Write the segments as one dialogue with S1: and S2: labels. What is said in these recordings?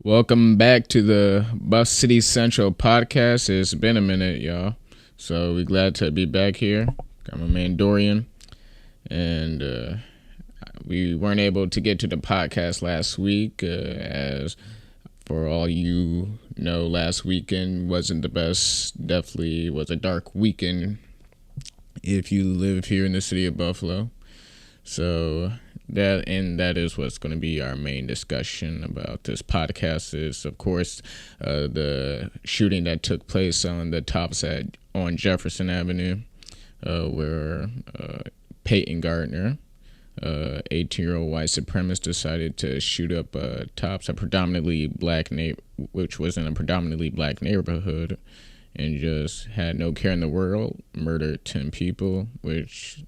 S1: Welcome back to the Buff City Central podcast. It's been a minute, y'all. So we're glad to be back here. Got my man Dorian. And we weren't able to get to the podcast last week. As for all you know, last weekend wasn't the best. Definitely was a dark weekend if you live here in the city of Buffalo. So that is what's going to be our main discussion about this podcast is, of course, the shooting that took place on the tops on Jefferson Avenue, where Peyton Gardner, 18-year-old white supremacist, decided to shoot up tops which was in a predominantly black neighborhood, and just had no care in the world, murdered 10 people, which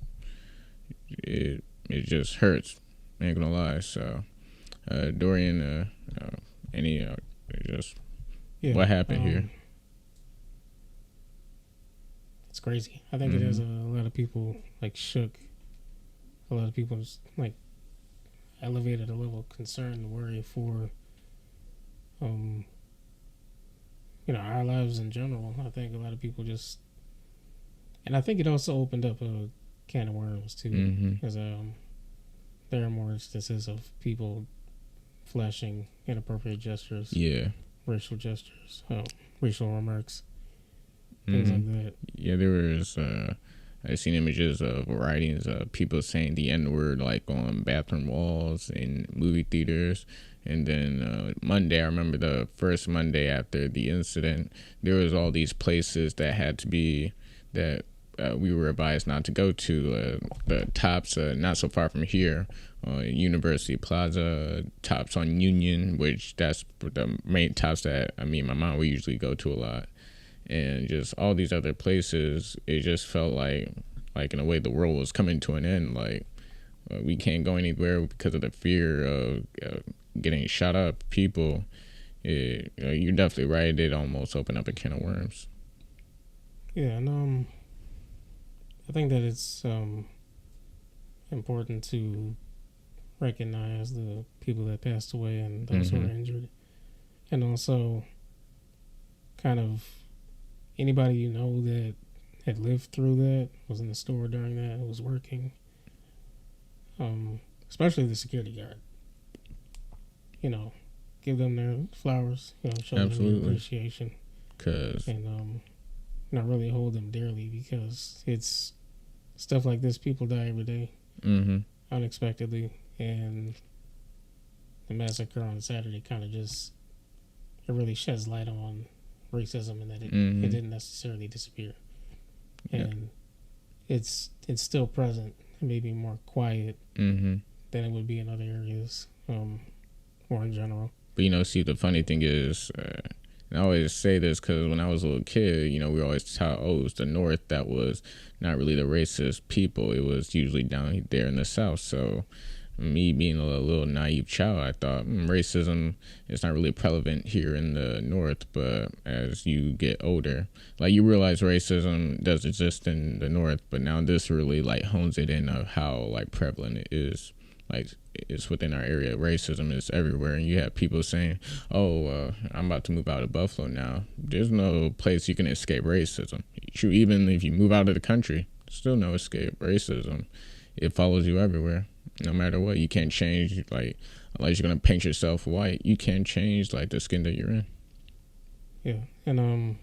S1: it just hurts. I ain't gonna lie. So, Dorian, what happened here?
S2: It's crazy. I think it has a lot of people shook. A lot of people just elevated a level of concern and worry for, our lives in general. I think a lot of people just, and I think it also opened up a can of worms too, because there are more instances of people flashing inappropriate gestures, racial gestures, racial remarks, things like that.
S1: Yeah, there was. I seen images of writings of people saying the N-word on bathroom walls in movie theaters. And then Monday, I remember the first Monday after the incident, there was all these places that had to be that. We were advised not to go to the tops not so far from here, University Plaza, tops on Union, which that's the main tops that me and my mom we usually go to a lot, and just all these other places. It just felt like in a way the world was coming to an end. We can't go anywhere because of the fear of getting shot up. People, you're definitely right. It almost opened up a can of worms.
S2: Yeah, and I think that it's important to recognize the people that passed away and those who were injured. And also kind of anybody you know that had lived through that, was in the store during that, was working. Especially the security guard. Give them their flowers, show them appreciation. And not really hold them dearly, because it's stuff like this. People die every day, unexpectedly, and the massacre on Saturday kind of it really sheds light on racism, and that it didn't necessarily disappear, and it's still present, maybe more quiet than it would be in other areas, or in general.
S1: But see, the funny thing is. And I always say this because when I was a little kid, we were always taught, it was the North that was not really the racist people. It was usually down there in the South. So me being a little naive child, I thought racism is not really prevalent here in the North. But as you get older, you realize racism does exist in the North. But now this really hones it in of how prevalent it is. It's within our area. Racism is everywhere, and you have people saying, I'm about to move out of Buffalo now. There's no place you can escape racism. Even if you move out of the country, still no escape racism. It follows you everywhere, no matter what. You can't change, unless you're going to paint yourself white, you can't change, the skin that you're in.
S2: Yeah, and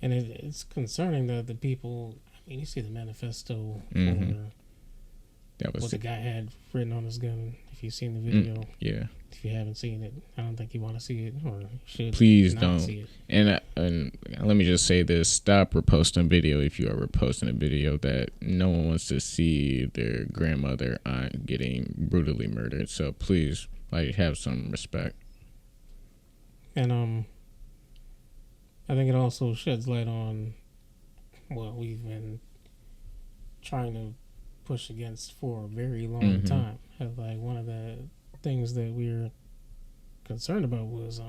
S2: it's concerning that the people, you see the manifesto for what the guy had written on his gun. If you've seen the video, if you haven't seen it, I don't think you want to see it, or should.
S1: Please
S2: not
S1: don't.
S2: See it.
S1: And let me just say this: stop reposting a video if you are reposting a video that no one wants to see their grandmother, aunt getting brutally murdered. So please, have some respect.
S2: And I think it also sheds light on what we've been trying to push against for a very long time. One of the things that we're concerned about was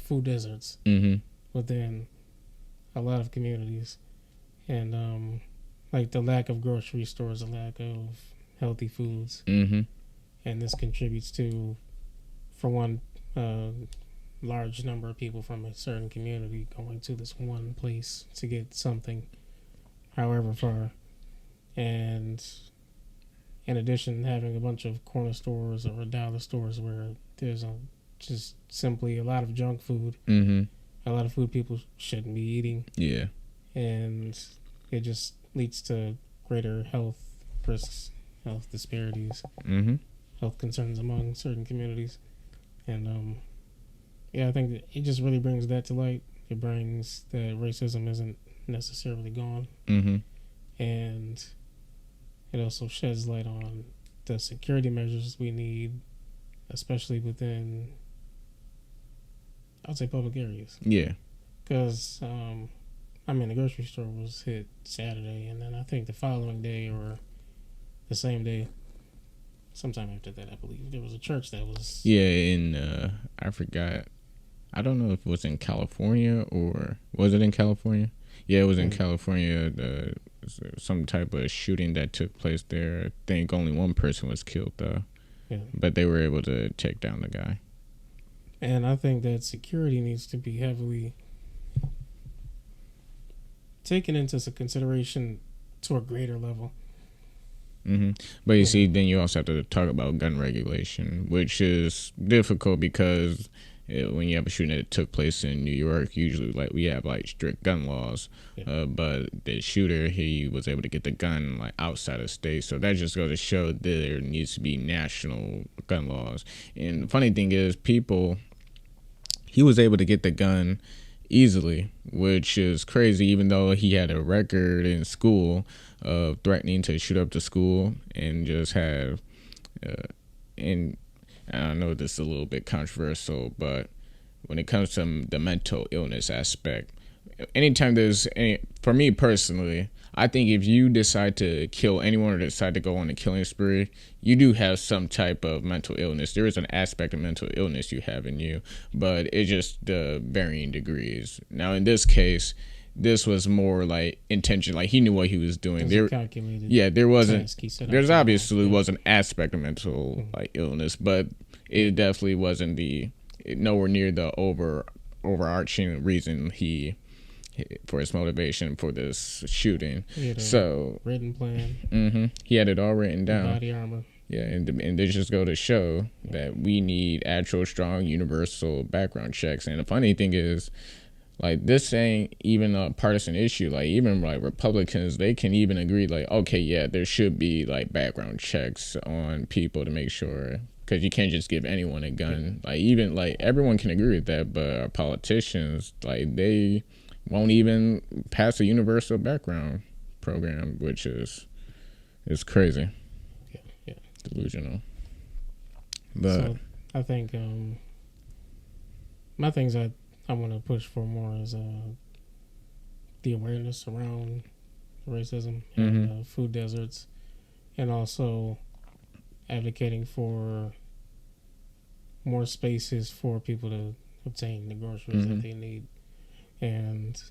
S2: food deserts within a lot of communities, and the lack of grocery stores, the lack of healthy foods, and this contributes to, for one, a large number of people from a certain community going to this one place to get something, however far. And in addition, having a bunch of corner stores or dollar stores where there's just simply a lot of junk food, a lot of food people shouldn't be eating.
S1: Yeah.
S2: And it just leads to greater health risks, health disparities, health concerns among certain communities. And I think that it just really brings that to light. It brings that racism isn't necessarily gone. And it also sheds light on the security measures we need, especially within, I would say, public areas.
S1: Yeah.
S2: Because, the grocery store was hit Saturday, and then I think the following day or the same day, sometime after that, I believe, there was a church that was...
S1: Yeah, I forgot. I don't know if it was in California or... Was it in California? Yeah, it was in California. Some type of shooting that took place there. I think only one person was killed, though.
S2: Yeah.
S1: But they were able to take down the guy.
S2: And I think that security needs to be heavily taken into consideration to a greater level.
S1: But you see, then you also have to talk about gun regulation, which is difficult because when you have a shooting that took place in New York, usually we have strict gun laws. But the shooter, he was able to get the gun outside of state, so that just goes to show that there needs to be national gun laws. And the funny thing is, he was able to get the gun easily, which is crazy, even though he had a record in school of threatening to shoot up the school and just have and I know this is a little bit controversial, but when it comes to the mental illness aspect, anytime for me personally, I think if you decide to kill anyone or decide to go on a killing spree, you do have some type of mental illness. There is an aspect of mental illness you have in you, but it's just the varying degrees. Now, in this case, this was more intention. He knew what he was doing. There's obviously was an aspect of mental illness, but it definitely wasn't nowhere near the overarching reason for his motivation for this shooting.
S2: He had a written plan.
S1: He had it all written down.
S2: Body armor.
S1: Yeah, and they just go to show that we need actual strong universal background checks. And the funny thing is, this ain't even a partisan issue. Even Republicans, they can even agree, okay, yeah, there should be background checks on people to make sure, because you can't just give anyone a gun. Even everyone can agree with that, but our politicians, they won't even pass a universal background program, which is crazy.
S2: Yeah.
S1: Delusional. But
S2: so I think my things I want to push for more is the awareness around racism and food deserts, and also advocating for more spaces for people to obtain the groceries that they need, and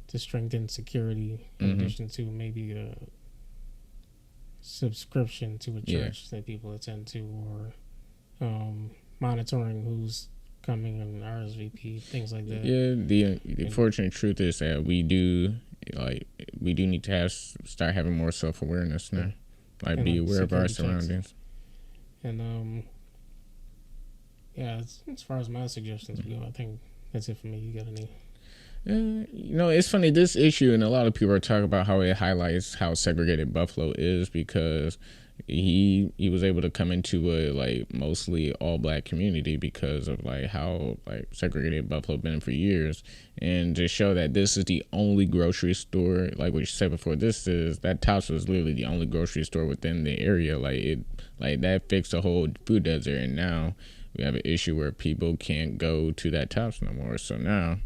S2: to strengthen security in addition to maybe a subscription to a church that people attend to, or monitoring who's coming and RSVP, things like that.
S1: Yeah, the unfortunate truth is that we do need to start having more self-awareness now. Be aware of our surroundings.
S2: And as far as my suggestions go, I think that's it for me. You got any?
S1: It's funny, this issue, and a lot of people are talking about how it highlights how segregated Buffalo is, because he was able to come into a mostly all black community because of how segregated Buffalo been for years, and to show that this is the only grocery store, what you said before, that Tops was literally the only grocery store within the area. That fixed the whole food desert, and now we have an issue where people can't go to that Tops no more. So now,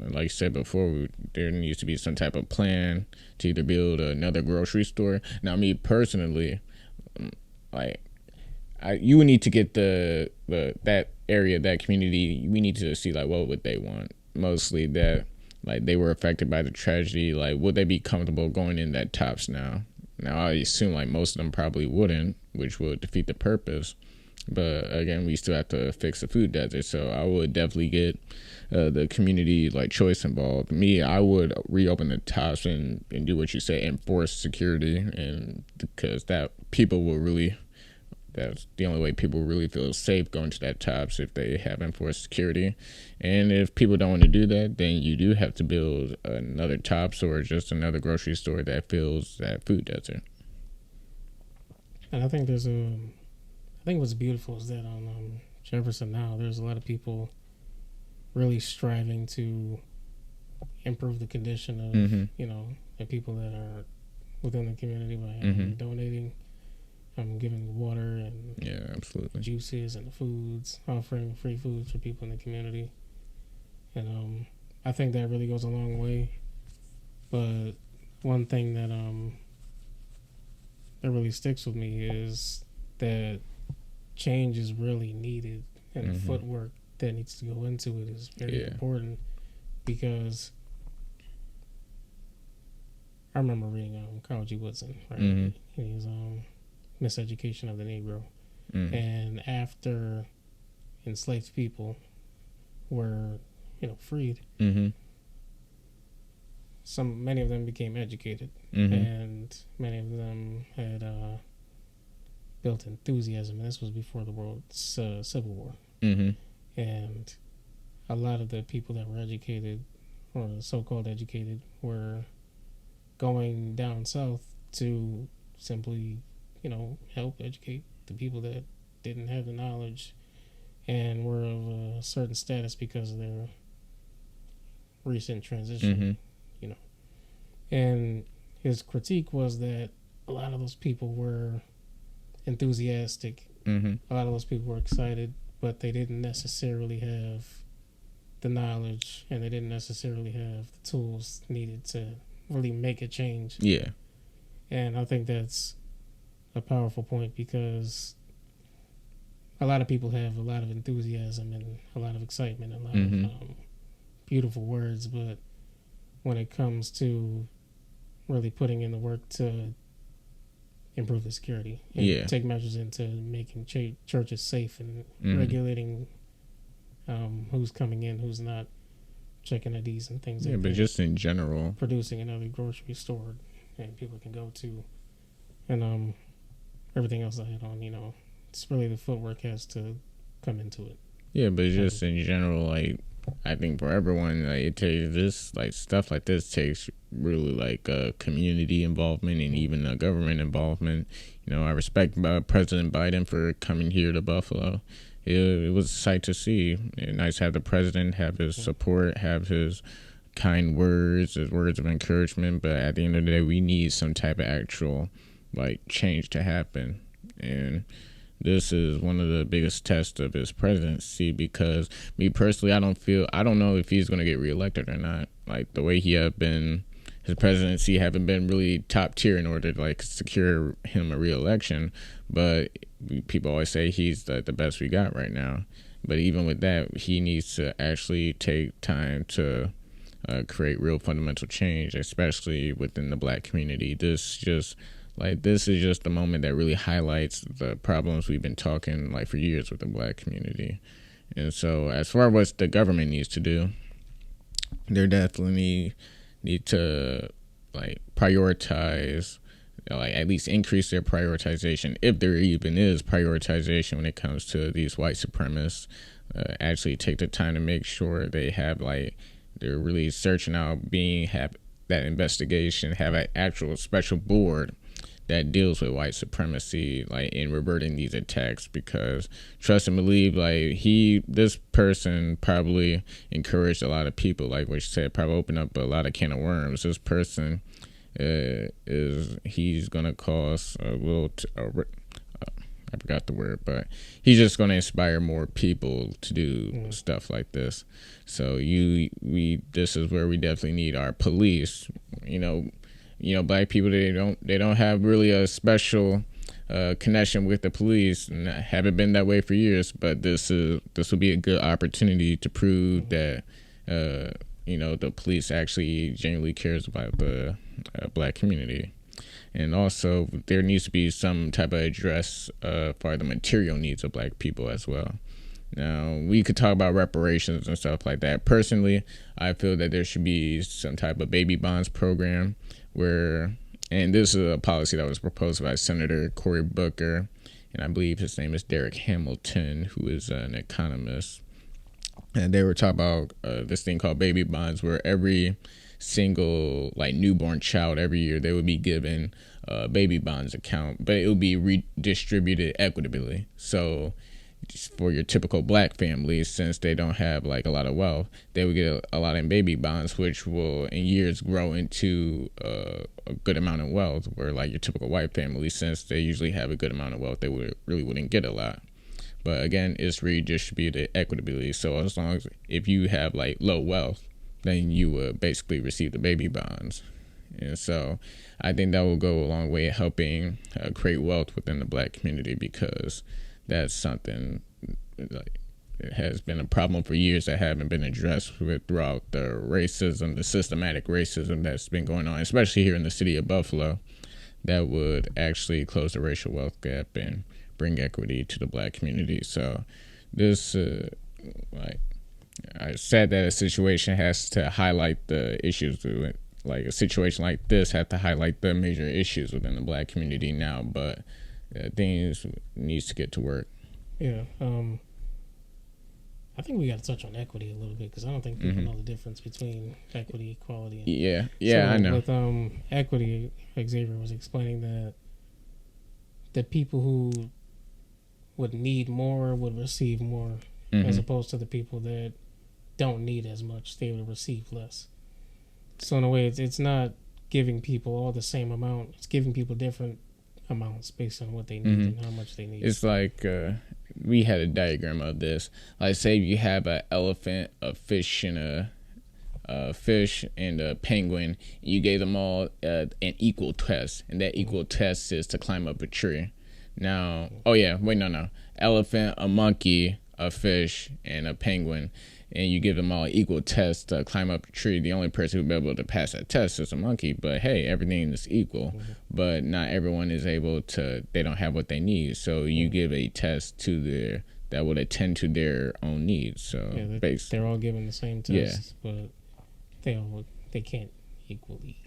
S1: like I said before, there needs to be some type of plan to either build another grocery store. Now, me personally, you would need to get that area, that community. We need to see what would they want. Mostly that they were affected by the tragedy. Would they be comfortable going in that Tops now? Now, I assume most of them probably wouldn't, which would defeat the purpose. But again, we still have to fix the food desert. So I would definitely get the community like choice involved. Me, I would reopen the tops and do what you say, enforce security, and because that people will really. That's the only way people really feel safe going to that tops, if they have enforced security. And if people don't want to do that, then you do have to build another tops or just another grocery store that fills that food desert.
S2: And I think I think what's beautiful is that on Jefferson now, there's a lot of people really striving to improve the condition of, the people that are within the community by donating. Giving water and
S1: absolutely
S2: juices and foods, offering free foods for people in the community, and I think that really goes a long way. But one thing that that really sticks with me is that change is really needed, and the footwork that needs to go into it is very important, because I remember reading Carl G. Woodson, right? And he's Miseducation of the Negro. And after enslaved people were, freed, many of them became educated, and many of them had built enthusiasm, and this was before the world Civil War. And a lot of the people that were educated, or so-called educated, were going down south to simply help educate the people that didn't have the knowledge and were of a certain status because of their recent transition, And his critique was that a lot of those people were enthusiastic. A lot of those people were excited, but they didn't necessarily have the knowledge, and they didn't necessarily have the tools needed to really make a change.
S1: Yeah.
S2: And I think that's a powerful point, because a lot of people have a lot of enthusiasm and a lot of excitement, and a lot of beautiful words, but when it comes to really putting in the work to improve the security and take measures into making churches safe and regulating who's coming in, who's not, checking IDs and things like that.
S1: But just in general,
S2: producing another grocery store and people can go to, and everything else I had on, it's really the footwork has to come into it.
S1: Yeah, but just in general, like, I think for everyone, like, it takes this, like, stuff like this takes really, like, community involvement and even government involvement. I respect President Biden for coming here to Buffalo. It was a sight to see. Nice to have the president have his support, have his kind words, his words of encouragement. But at the end of the day, we need some type of actual, like, change to happen. And this is one of the biggest tests of his presidency, because me personally, I don't know if he's going to get reelected or not. Like, the way he have been, his presidency haven't been really top tier in order to, like, secure him a reelection. But people always say he's the best we got right now. But even with that, he needs to actually take time to create real fundamental change, especially within the black community. This is just the moment that really highlights the problems we've been talking, like, for years with the black community. And so as far as what the government needs to do, they definitely need to, like, prioritize, like, at least increase their prioritization, if there even is prioritization when it comes to these white supremacists. Actually take the time to make sure they have, like, they're really searching out, have that investigation, have an actual special board that deals with white supremacy, like, in reverting these attacks. Because trust and believe, like, this person probably encouraged a lot of people, like what you said, probably opened up a lot of can of worms. This person he's gonna cause a little I forgot the word, but he's just gonna inspire more people to do stuff like this. So this is where we definitely need our police. Black people, they don't have really a special connection with the police, and haven't been that way for years. But this will be a good opportunity to prove that the police actually genuinely cares about the black community. And also, there needs to be some type of address for the material needs of black people as well. Now, we could talk about reparations and stuff like that. Personally, I feel that there should be some type of baby bonds program where, and this is a policy that was proposed by Senator Cory Booker, and I believe his name is Derek Hamilton, who is an economist. And they were talking about this thing called baby bonds, where every single like newborn child every year they would be given a baby bonds account, but it would be redistributed equitably. So for your typical black families, since they don't have like a lot of wealth, they would get a lot in baby bonds, which will in years grow into a good amount of wealth, where like your typical white family, since they usually have a good amount of wealth, they really wouldn't get a lot. But again, it's redistributed equitably. So as long as if you have like low wealth, then you would basically receive the baby bonds. And so I think that will go a long way helping create wealth within the black community, because that's something like it has been a problem for years that haven't been addressed throughout the racism, the systematic racism that's been going on, especially here in the city of Buffalo, that would actually close the racial wealth gap and bring equity to the black community. So this, I said that a situation has to highlight the issues. Like a situation like this had to highlight the major issues within the black community now, but things needs to get to work.
S2: Yeah. I think we got to touch on equity a little bit, because I don't think people know the difference between equity, equality. And
S1: yeah,
S2: so
S1: I know.
S2: With equity, Xavier was explaining that the people who would need more would receive more, as opposed to the people that don't need as much, they would receive less. So in a way, it's not giving people all the same amount. It's giving people different amounts based on what they need and how much they need.
S1: It's like we had a diagram of this. Like, say you have an elephant, a fish, and a penguin. You gave them all an equal test, and that equal test is to climb up a tree. Now, elephant, a monkey, a fish, and a penguin. And you give them all equal tests to climb up a tree. The only person who will be able to pass that test is a monkey. But hey, everything is equal. But not everyone is able to. They don't have what they need. So you give a test to that would attend to their own needs. So
S2: they're all given the same test, but they can't equally,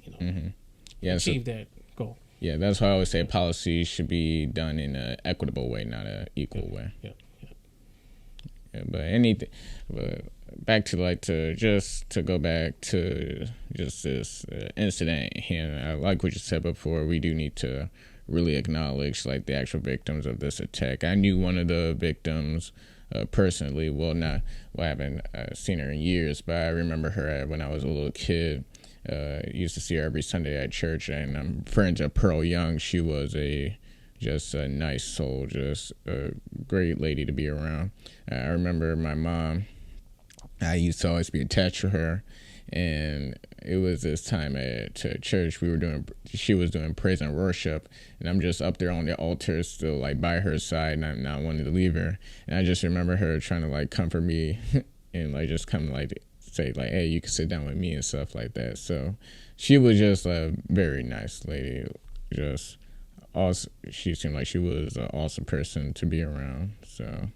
S2: achieve that goal.
S1: Yeah, that's why I always say policy should be done in an equitable way, not an equal way.
S2: Yeah.
S1: But back to to go back to just this incident, and I like what you said before. We do need to really acknowledge like the actual victims of this attack. I knew one of the victims personally. Well, I haven't seen her in years, but I remember her when I was a little kid. Used to see her every Sunday at church, and I'm friends with Pearl Young. She was just a nice soul, just a great lady to be around. I remember my mom, I used to always be attached to her, and it was this time at church she was doing praise and worship, and I'm just up there on the altar still like by her side, and I'm not wanting to leave her. And I just remember her trying to like comfort me and like just come like say like, hey, you can sit down with me and stuff like that. So she was just a very nice lady. Just also, she seemed like she was an awesome person to be around. So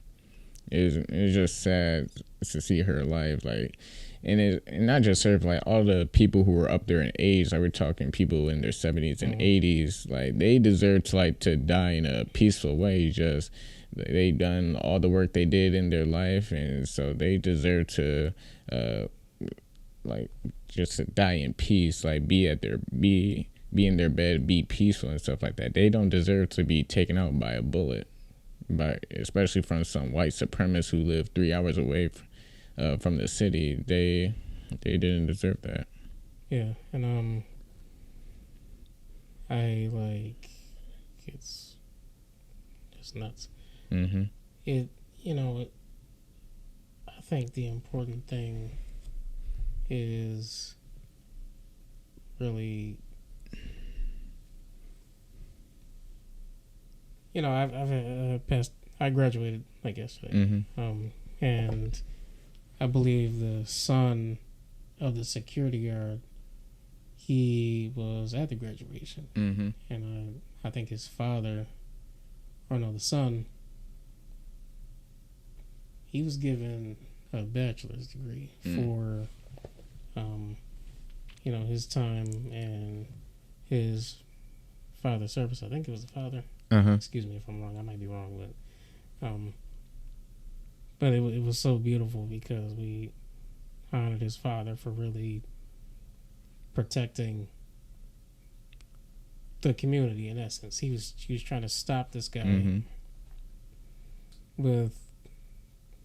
S1: it was just sad to see her life, like, and not just her, but like all the people who were up there in age. Like, we're talking people in their 70s and 80s. Like, they deserve to die in a peaceful way. Just they done all the work they did in their life, and so they deserve to just to die in peace. Like, be in their bed, be peaceful and stuff like that. They don't deserve to be taken out by a bullet, especially from some white supremacists who live 3 hours away from the city. They didn't deserve that.
S2: Yeah, and it's just nuts. I think the important thing is really, I graduated like yesterday, and I believe the son of the security guard he was at the graduation, and I think his father, or no, the son, he was given a bachelor's degree for, his time and his father's service. I think it was the father. Excuse me if I'm wrong. I might be wrong, but it was so beautiful because we honored his father for really protecting the community. In essence, he was trying to stop this guy with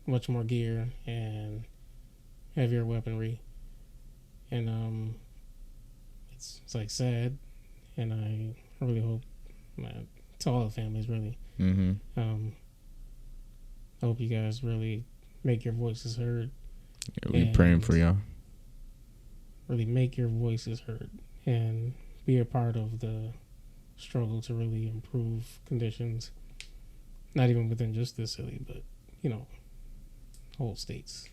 S2: much more gear and heavier weaponry, and it's like sad, and I really hope to all the families really. I hope you guys really make your voices heard.
S1: Yeah, we praying for y'all.
S2: Really make your voices heard and be a part of the struggle to really improve conditions. Not even within just this city, but all states.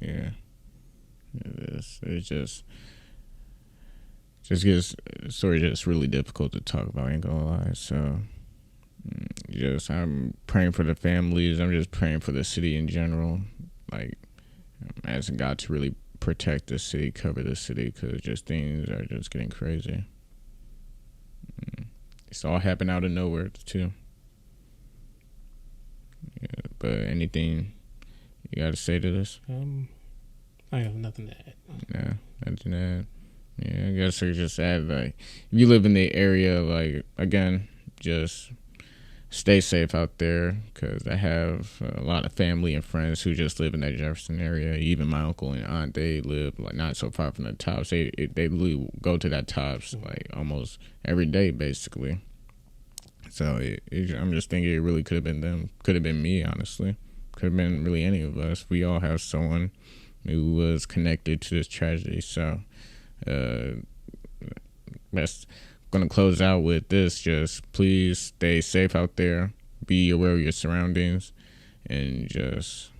S1: Yeah, it's just gets story just really difficult to talk about. I ain't gonna lie. So, I'm praying for the families. I'm just praying for the city in general. Like, I'm asking God to really protect the city, cover the city, because just things are just getting crazy. It's all happened out of nowhere too. Yeah, but anything you got to say to this?
S2: I have nothing to add.
S1: Yeah, nothing to add. Yeah, I guess I just add, like, if you live in the area, like, again, just stay safe out there, because I have a lot of family and friends who just live in that Jefferson area. Even my uncle and aunt, they live like not so far from the Tops. They literally go to that Tops like almost every day, basically. So I'm just thinking it really could have been them, could have been me, honestly. Could have been really any of us. We all have someone who was connected to this tragedy. So that's going to close out with this. Just please stay safe out there. Be aware of your surroundings, and just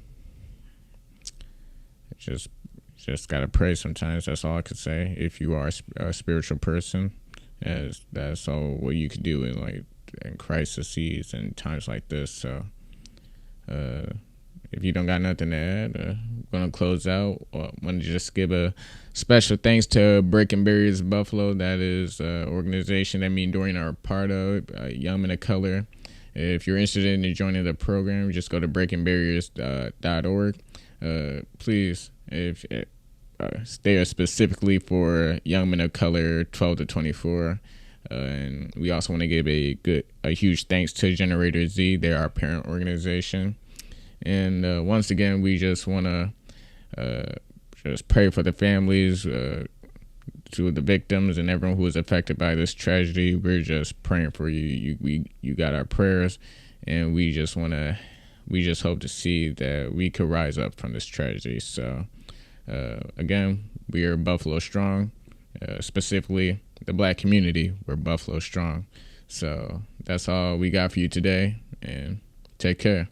S1: got to pray sometimes. That's all I could say. If you are a spiritual person, that's all what you could do in crises and times like this. So if you don't got nothing to add, I'm going to close out. I want to just give a special thanks to Breaking Barriers Buffalo. That is an organization that me and Dorian are a part of, Young Men of Color. If you're interested in joining the program, just go to breakingbarriers.org. Please, if stay specifically for Young Men of Color 12 to 24. And we also want to give a huge thanks to Generator Z. They're our parent organization. And once again, we just want to just pray for the families, to the victims and everyone who was affected by this tragedy. We're just praying for you. You got our prayers, and we just hope to see that we could rise up from this tragedy. So again, we are Buffalo Strong, specifically the Black community. We're Buffalo Strong. So that's all we got for you today, and take care.